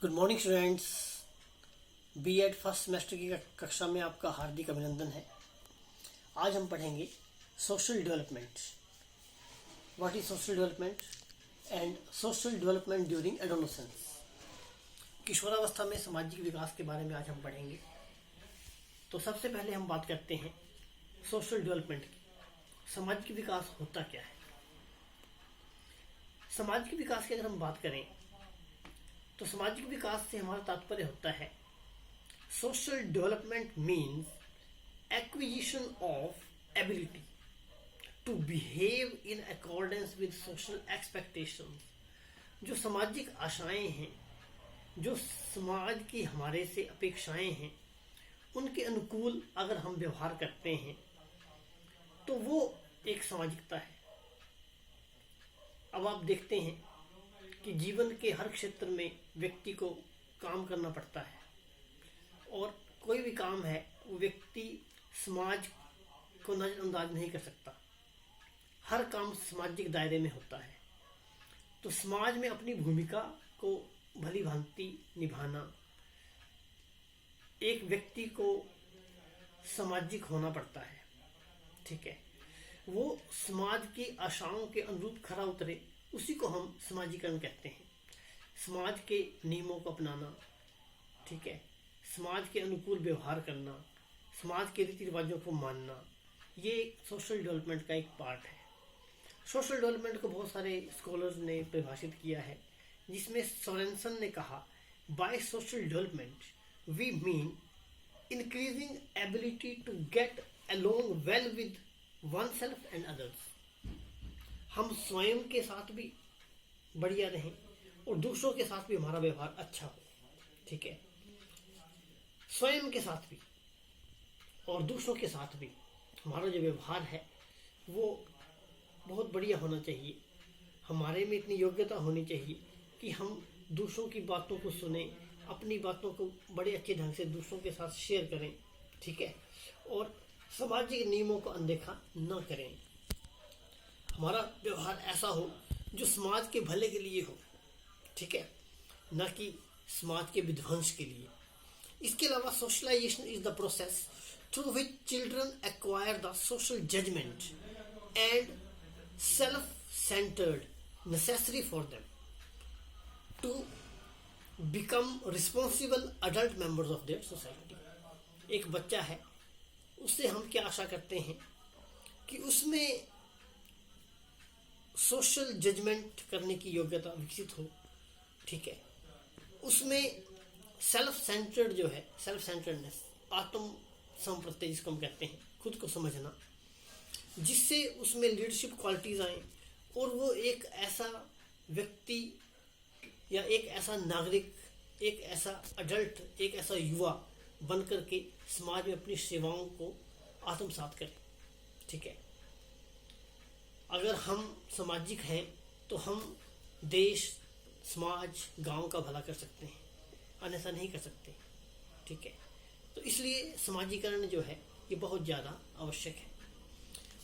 Good morning students. BEd first semester की कक्षा में आपका हार्दिक अभिनंदन है। आज हम पढ़ेंगे social development. What is social development and social development during adolescence. किशोरावस्था में सामाजिक विकास के बारे में आज हम पढ़ेंगे। तो सबसे पहले हम बात करते हैं सोशल डेवलपमेंट की। सामाजिक विकास होता क्या है? सामाजिक विकास की अगर हम बात करें तो सामाजिक विकास से हमारा तात्पर्य होता है social development means acquisition of ability to behave in accordance with social expectations. जो सामाजिक आशाएं हैं, जो समाज की हमारे से अपेक्षाएं हैं, उनके अनुकूल अगर हम व्यवहार करते हैं तो वो एक सामाजिकता है। अब आप देखते हैं कि जीवन के हर क्षेत्र में व्यक्ति को काम करना पड़ता है और कोई भी काम है वो व्यक्ति समाज को नज़रअंदाज नहीं कर सकता। हर काम सामाजिक दायरे में होता है। तो समाज में अपनी भूमिका को भली भांति निभाना, एक व्यक्ति को सामाजिक होना पड़ता है। ठीक है, वो समाज की आशाओं के अनुरूप खरा उतरे, उसी को हम समाजीकरण कहते हैं। समाज के नियमों को अपनाना, ठीक है, समाज के अनुकूल व्यवहार करना, समाज के रीति रिवाजों को मानना, ये सोशल डेवलपमेंट का एक पार्ट है। सोशल डेवलपमेंट को बहुत सारे स्कॉलर्स ने परिभाषित किया है, जिसमें सोरेनसन ने कहा, by social development we mean increasing ability to get along well with oneself and others. हम स्वयं के साथ भी बढ़िया रहें और दूसरों के साथ भी हमारा व्यवहार अच्छा हो। ठीक है, स्वयं के साथ भी और दूसरों के साथ भी हमारा जो व्यवहार है वो बहुत बढ़िया होना चाहिए। हमारे में इतनी योग्यता होनी चाहिए कि हम दूसरों की बातों को सुने, अपनी बातों को बड़े अच्छे ढंग से दूसरों के साथ शेयर करें। ठीक है, और सामाजिक नियमों को अनदेखा न करें। हमारा व्यवहार ऐसा हो जो समाज के भले के लिए हो, ठीक है, न कि समाज के विध्वंस के लिए। इसके अलावा socialization is the process through which children acquire the social judgement and self centred necessary for them to become responsible adult members of their society. एक बच्चा है, उससे हम क्या आशा करते हैं कि उसमें सोशल जजमेंट करने की योग्यता विकसित हो। ठीक है, उसमें सेल्फ सेंटर्ड जो है, सेल्फ सेंटर्डनेस, आत्म संप्रत्यय जिसको हम कहते हैं, खुद को समझना, जिससे उसमें लीडरशिप क्वालिटीज आए और वो एक ऐसा व्यक्ति या एक ऐसा नागरिक, एक ऐसा अडल्ट, एक ऐसा युवा बन करके समाज में अपनी सेवाओं को आत्मसात करे। ठीक है, अगर हम सामाजिक हैं तो हम देश, समाज, गांव का भला कर सकते हैं, अन्यथा नहीं कर सकते। ठीक है, तो इसलिए समाजीकरण जो है ये बहुत ज़्यादा आवश्यक है।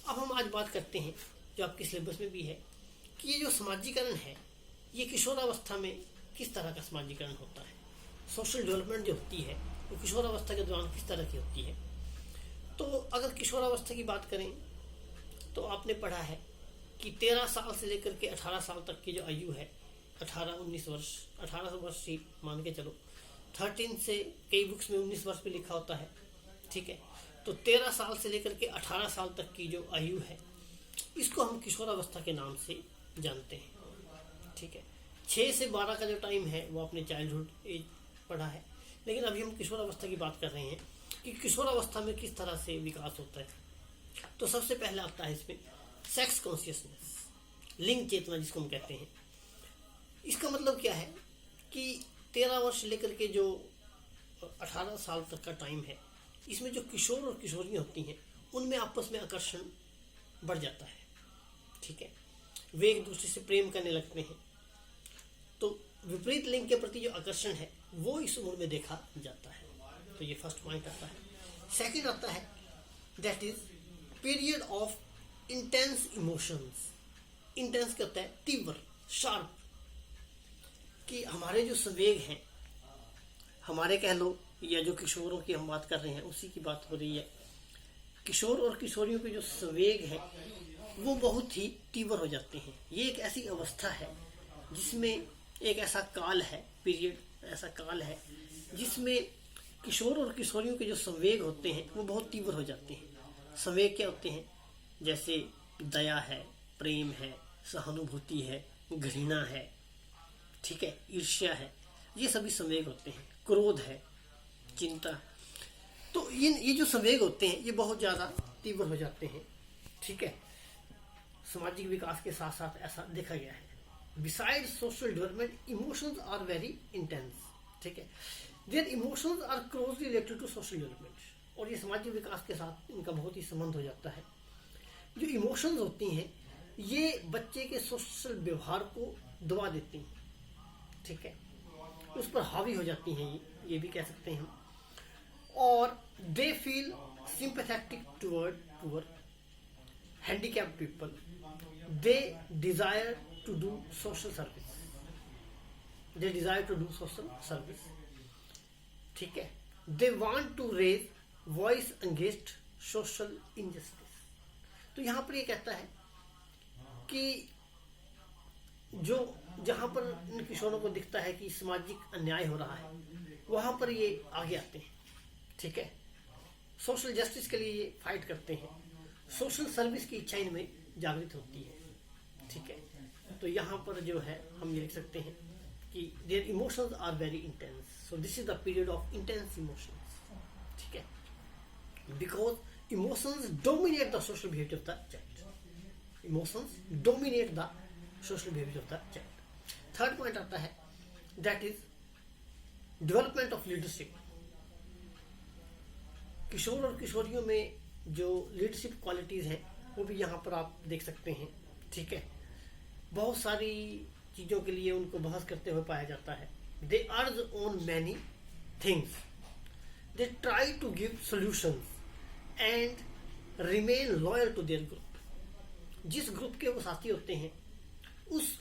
अब हम आज बात करते हैं, जो आपके सिलेबस में भी है, कि ये जो समाजीकरण है ये किशोरावस्था में किस तरह का समाजीकरण होता है। सोशल डेवलपमेंट जो होती है वो किशोरावस्था के दौरान किस तरह की होती है। तो अगर किशोरावस्था की बात करें तो आपने पढ़ा है कि 13 साल से लेकर के 18 साल तक की जो आयु है, 18-19 वर्ष, 18 वर्ष ही मान के चलो, 13 से कई बुक्स में 19 वर्ष पे लिखा होता है। ठीक है, तो 13 साल से लेकर के 18 साल तक की जो आयु है इसको हम किशोरावस्था के नाम से जानते हैं। ठीक है, 6 से 12 का जो टाइम है वो आपने चाइल्डहुड एज पढ़ा है, लेकिन अभी हम किशोरावस्था की बात कर रहे हैं कि किशोरावस्था में किस तरह से विकास होता है। तो सबसे पहले आता है इसमें सेक्स कॉन्शियसनेस, लिंग चेतना जिसको हम कहते हैं। इसका मतलब क्या है कि 13 वर्ष लेकर के जो 18 साल तक का टाइम है, इसमें जो किशोर और किशोरियाँ होती हैं उनमें आपस में आकर्षण बढ़ जाता है। ठीक है, वे एक दूसरे से प्रेम करने लगते हैं। तो विपरीत लिंग के प्रति जो आकर्षण है वो इस उम्र में देखा जाता है। तो ये फर्स्ट पॉइंट आता है। सेकंड आता है that is period of intense emotions. Intense क्या होता है? तीव्र, शार्प, कि हमारे जो संवेग हैं हमारे कह लो या जो किशोरों की हम बात कर रहे हैं उसी की बात हो रही है। किशोर और किशोरियों के जो संवेग है वो बहुत ही तीव्र हो जाते हैं। ये एक ऐसी अवस्था है जिसमें एक ऐसा काल है, पीरियड, ऐसा काल है जिसमें किशोर और किशोरियों के जो संवेग होते हैं वो बहुत तीव्र हो जाते हैं। संवेग क्या होते हैं? जैसे दया है, प्रेम है, सहानुभूति है, घृणा है, ठीक है, ईर्ष्या है, ये सभी संवेग होते हैं। क्रोध है, चिंता। तो ये जो संवेग होते हैं ये बहुत ज़्यादा तीव्र हो जाते हैं, ठीक है। सामाजिक विकास के साथ साथ ऐसा देखा गया है। Besides social development, emotions are very intense, ठीक है। Their emotions are closely related to social development, और ये सामाजिक विकास के साथ इनका बहुत ही संबंध हो जाता है। जो इमोशंस होती हैं ये बच्चे के सोशल व्यवहार को दबा देती हैं, ठीक है, उस पर हावी हो जाती हैं, ये भी कह सकते हैं हम। और they feel sympathetic toward poor, handicapped people, they desire to do social service, they desire to do social service, ठीक है। they want to raise voice against social injustice। तो यहाँ पर ये कहता है कि जो जहाँ पर इन किशोरों को दिखता है कि सामाजिक अन्याय हो रहा है वहाँ पर ये आगे आते हैं, ठीक है। सोशल जस्टिस के लिए ये फाइट करते हैं, सोशल सर्विस की इच्छा इनमें जागृत होती है, ठीक है। तो यहाँ पर जो है हम ये लिख सकते हैं कि their emotions are very intense, so this is the period of intense emotions, ठीक है, because emotions dominate the social behaviour of the child. Emotions dominate the social behaviour of the child. Third point आता है that is development of leadership. किशोर और किशोरियों में जो leadership qualities हैं वो भी यहाँ पर आप देख सकते हैं, ठीक है। बहुत सारी चीज़ों के लिए उनको बहस करते हुए पाया जाता है। They urge on many things, they try to give solutions and remain loyal to their group. जिस ग्रुप के वो साथी होते हैं उस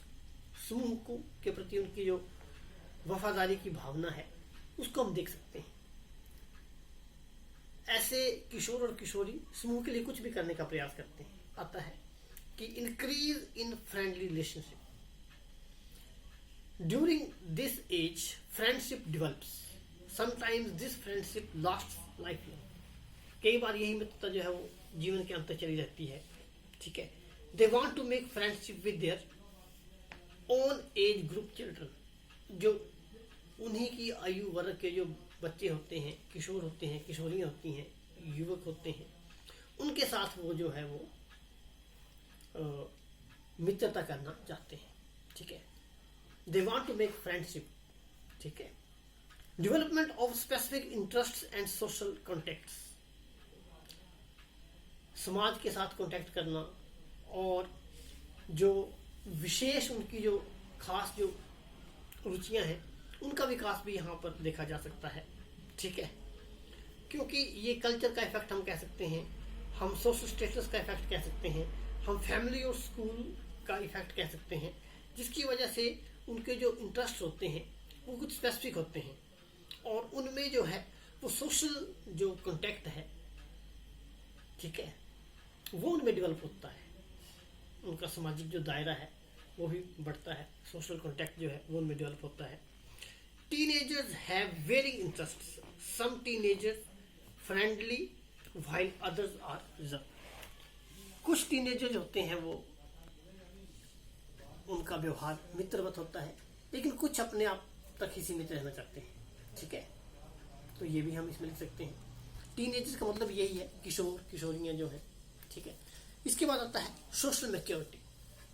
समूह को के प्रति उनकी जो वफादारी की भावना है उसको हम देख सकते हैं। ऐसे किशोर और किशोरी समूह के लिए कुछ भी करने का प्रयास करते हैं। आता है कि increase in friendly relationship. During this age friendship develops, sometimes this friendship last life long. कई बार यही मित्रता जो है वो जीवन के अंत तक चली रहती है, ठीक है। They want to make friendship with their own age group children. जो उन्हीं की आयु वर्ग के जो बच्चे होते हैं, किशोर होते हैं, किशोरियाँ होती हैं, युवक होते हैं, उनके साथ वो जो है वो मित्रता करना चाहते हैं, ठीक है। They want to make friendship, ठीक है। Development of specific interests and social contacts. समाज के साथ कॉन्टेक्ट करना और जो विशेष उनकी जो खास जो रुचियां हैं उनका विकास भी यहाँ पर देखा जा सकता है, ठीक है। क्योंकि ये कल्चर का इफेक्ट हम कह सकते हैं, हम सोशल स्टेटस का इफेक्ट कह सकते हैं, हम फैमिली और स्कूल का इफेक्ट कह सकते हैं, जिसकी वजह से उनके जो इंटरेस्ट होते हैं वो कुछ स्पेसिफिक होते हैं और उनमें जो है वो सोशल जो कॉन्टेक्ट है, ठीक है, वो उनमें डेवलप होता है। उनका सामाजिक जो दायरा है वो भी बढ़ता है, सोशल कॉन्टेक्ट जो है वो उनमें डेवलप होता है। Teenagers have varying interests. Some teenagers friendly while others are reserved. कुछ टीनेजर्स होते हैं वो उनका व्यवहार मित्रवत होता है, लेकिन कुछ अपने आप तक ही सीमित रहना चाहते हैं, ठीक है। तो ये भी हम इसमें लिख सकते हैं। टीनेजर्स का मतलब यही है, किशोर किशोरियाँ जो है, ठीक है। इसके बाद आता है सोशल मैच्योरिटी।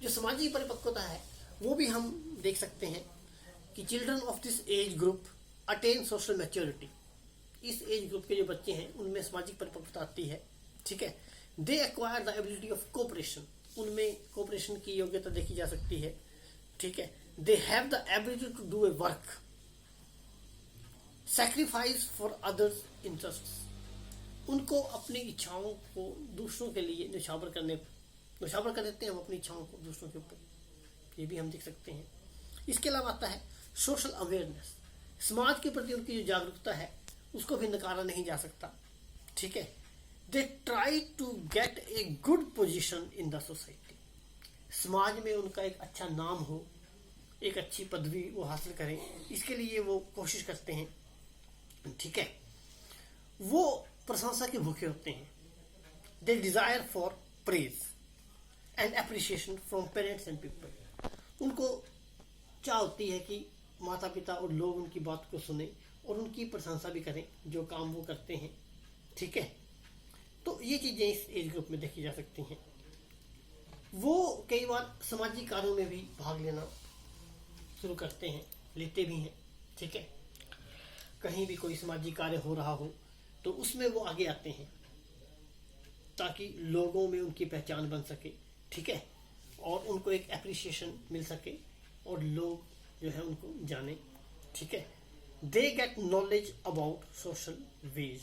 जो सामाजिक परिपक्वता है वो भी हम देख सकते हैं कि children of this age group attain social maturity. इस एज ग्रुप के जो बच्चे हैं उनमें सामाजिक परिपक्वता आती है, ठीक है। They acquire the ability of cooperation, उनमें कोऑपरेशन की योग्यता देखी जा सकती है, ठीक है। They have the ability to do a work, sacrifice for others interests. उनको अपनी इच्छाओं को दूसरों के लिए न्यौछावर कर देते हैं हम अपनी इच्छाओं को दूसरों के ऊपर, ये भी हम देख सकते हैं। इसके अलावा आता है सोशल अवेयरनेस। समाज के प्रति उनकी जो जागरूकता है उसको भी नकारा नहीं जा सकता। ठीक है, they try to get a good position in the society. समाज में उनका एक अच्छा नाम हो, एक अच्छी पदवी वो हासिल करें, इसके लिए वो कोशिश करते हैं। ठीक है, वो प्रशंसा के भूखे होते हैं। They desire for praise and appreciation from parents and people. उनको चाह होती है कि माता पिता और लोग उनकी बात को सुने और उनकी प्रशंसा भी करें जो काम वो करते हैं। ठीक है, तो ये चीज़ें इस एज ग्रुप में देखी जा सकती हैं। वो कई बार सामाजिक कार्यों में भी भाग लेना शुरू करते हैं, लेते भी हैं। ठीक है, कहीं भी कोई सामाजिक कार्य हो रहा हो तो उसमें वो आगे आते हैं ताकि लोगों में उनकी पहचान बन सके। ठीक है, और उनको एक एप्रिसिएशन मिल सके और लोग जो है उनको जाने। ठीक है, they get knowledge about social ways.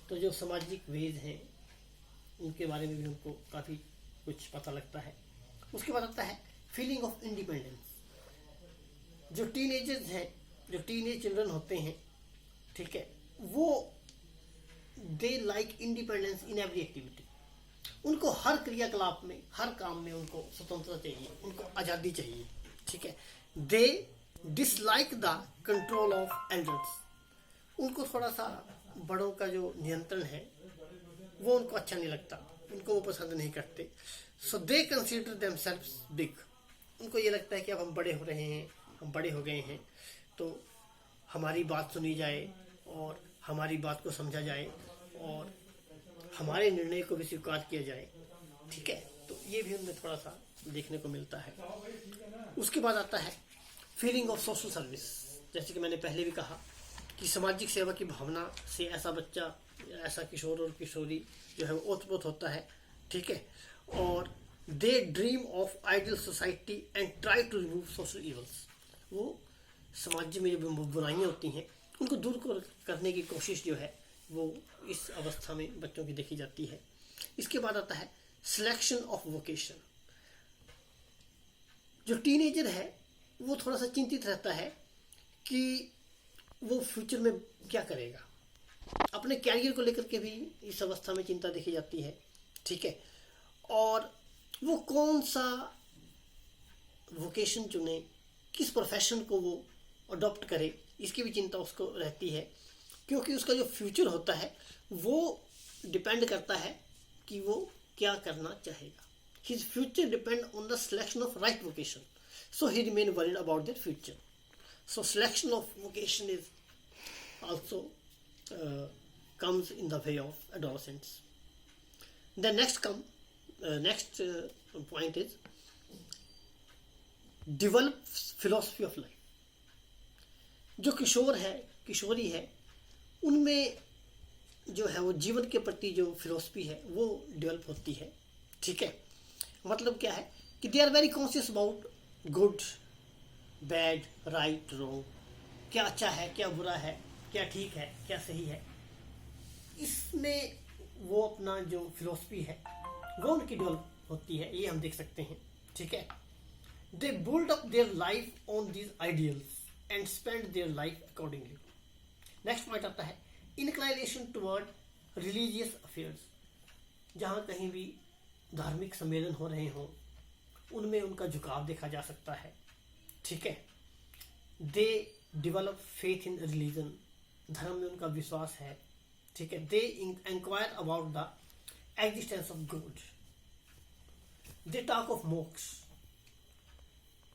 तो जो सामाजिक वेज हैं उनके बारे में भी उनको काफ़ी कुछ पता लगता है। उसके बाद आता है फीलिंग ऑफ इंडिपेंडेंस। जो टीनेजर्स हैं, जो टीनेज चिल्ड्रन होते हैं, ठीक है, वो they like independence in every activity. उनको हर क्रियाकलाप में, हर काम में उनको स्वतंत्रता चाहिए, उनको आज़ादी चाहिए। ठीक है, they dislike the control of elders. उनको थोड़ा सा बड़ों का जो नियंत्रण है वो उनको अच्छा नहीं लगता, उनको वो पसंद नहीं करते। सो दे कंसिडर देमसेल्व्स बिग। उनको ये लगता है कि अब हम बड़े हो रहे हैं, हम बड़े हो गए हैं, तो हमारी बात सुनी जाए और हमारी बात को समझा जाए और हमारे निर्णय को भी स्वीकार किया जाए। ठीक है, तो ये भी उनमें थोड़ा सा देखने को मिलता है। उसके बाद आता है फीलिंग ऑफ सोशल सर्विस। जैसे कि मैंने पहले भी कहा कि सामाजिक सेवा की भावना से ऐसा बच्चा, ऐसा किशोर और किशोरी जो है वो ओतप्रोत होता है। ठीक है, और they dream of ideal society and try to remove social evils. वो समाज में जो बुराइयां होती हैं उनको दूर करने की कोशिश जो है वो इस अवस्था में बच्चों की देखी जाती है। इसके बाद आता है सिलेक्शन ऑफ वोकेशन। जो टीनेजर है वो थोड़ा सा चिंतित रहता है कि वो फ्यूचर में क्या करेगा। अपने कैरियर को लेकर के भी इस अवस्था में चिंता देखी जाती है। ठीक है, और वो कौन सा वोकेशन चुने, किस प्रोफेशन को वो अडॉप्ट करे, इसकी भी चिंता उसको रहती है, क्योंकि उसका जो फ्यूचर होता है वो डिपेंड करता है कि वो क्या करना चाहेगा। His future depend on the selection of right vocation, so he remain worried about that future. So selection of vocation is also comes in the way of adolescents. The next point is develop philosophy of life. जो किशोर है, किशोरी है, उनमें जो है वो जीवन के प्रति जो फिलोसफी है वो डेवलप होती है। ठीक है, मतलब क्या है कि they are very conscious about good, bad, right, wrong, क्या अच्छा है, क्या बुरा है, क्या ठीक है, क्या सही है। इसमें वो अपना जो फिलोसफी है वो उनकी डेवलप होती है, ये हम देख सकते हैं। ठीक है, they build up their life on these ideals and spend their life accordingly. Next point आता है इनक्लाइनेशन टुवर्ड रिलीजियस अफेयर्स। जहाँ कहीं भी धार्मिक सम्मेलन हो रहे हों उनमें उनका झुकाव देखा जा सकता है। ठीक है, they develop faith in religion. धर्म में उनका विश्वास है। ठीक है, they enquire about the existence of God. They talk of moksha.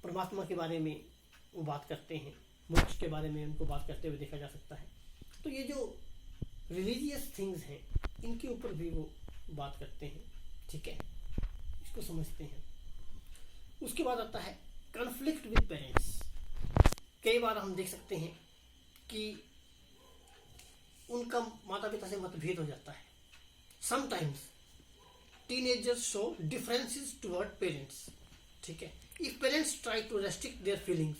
परमात्मा के बारे में वो बात करते हैं, मोक्ष के बारे में उनको बात करते हुए देखा जा सकता है। तो ये जो रिलीजियस थिंग्स हैं इनके ऊपर भी वो बात करते हैं। ठीक है, इसको समझते हैं। उसके बाद आता है कॉन्फ्लिक्ट विद पेरेंट्स। कई बार हम देख सकते हैं कि उनका माता पिता से मतभेद हो जाता है। Sometimes teenagers show differences toward parents. ठीक है, if parents try to restrict their feelings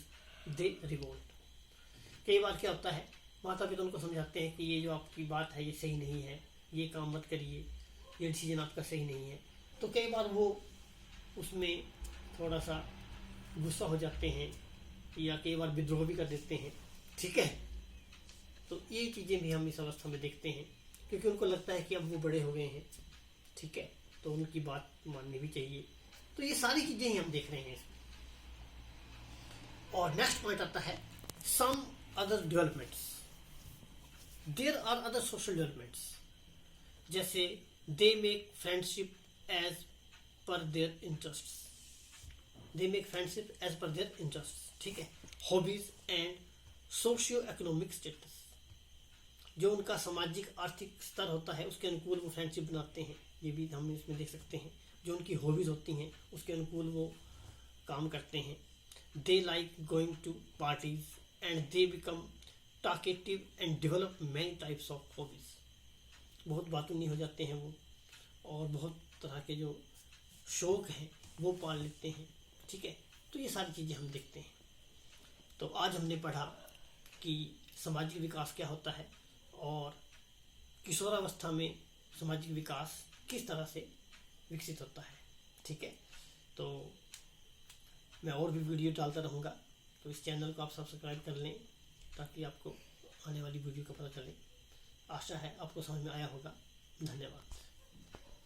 they revolt. कई बार क्या होता है, माता पिता उनको समझाते हैं कि ये जो आपकी बात है ये सही नहीं है, ये काम मत करिए, ये डिसीजन आपका सही नहीं है। तो कई बार वो उसमें थोड़ा सा गुस्सा हो जाते हैं या कई बार विद्रोह भी कर देते हैं। ठीक है। तो ये चीज़ें भी हम इस अवस्था में देखते हैं, क्योंकि उनको लगता है कि अब वो बड़े हो गए हैं, ठीक है, तो उनकी बात माननी भी चाहिए। तो ये सारी चीज़ें ही हम देख रहे हैं इसमें। और नेक्स्ट पॉइंट आता है some other developments. There are other social developments, जैसे they make friendship as per their interests. They make friendship as per their interests, ठीक है। Hobbies and socio economic status, जो उनका सामाजिक आर्थिक स्तर होता है उसके अनुकूल वो फ्रेंडशिप बनाते हैं, ये भी हम इसमें देख सकते हैं। जो उनकी हॉबीज़ होती हैं उसके अनुकूल वो काम करते हैं। They like going to parties and they become talkative and develop many types of hobbies. बहुत बातूनी हो जाते हैं वो, और बहुत तरह के जो शौक हैं वो पाल लेते हैं, ठीक है। तो ये सारी चीज़ें हम देखते हैं। तो आज हमने पढ़ा कि सामाजिक विकास क्या होता है और किशोरावस्था में सामाजिक विकास किस तरह से विकसित होता है, ठीक है। तो मैं और भी वीडियो डालता रहूँगा, तो इस चैनल को आप सब्सक्राइब कर लें ताकि आपको आने वाली वीडियो का पता चले। आशा है आपको समझ में आया होगा। धन्यवाद।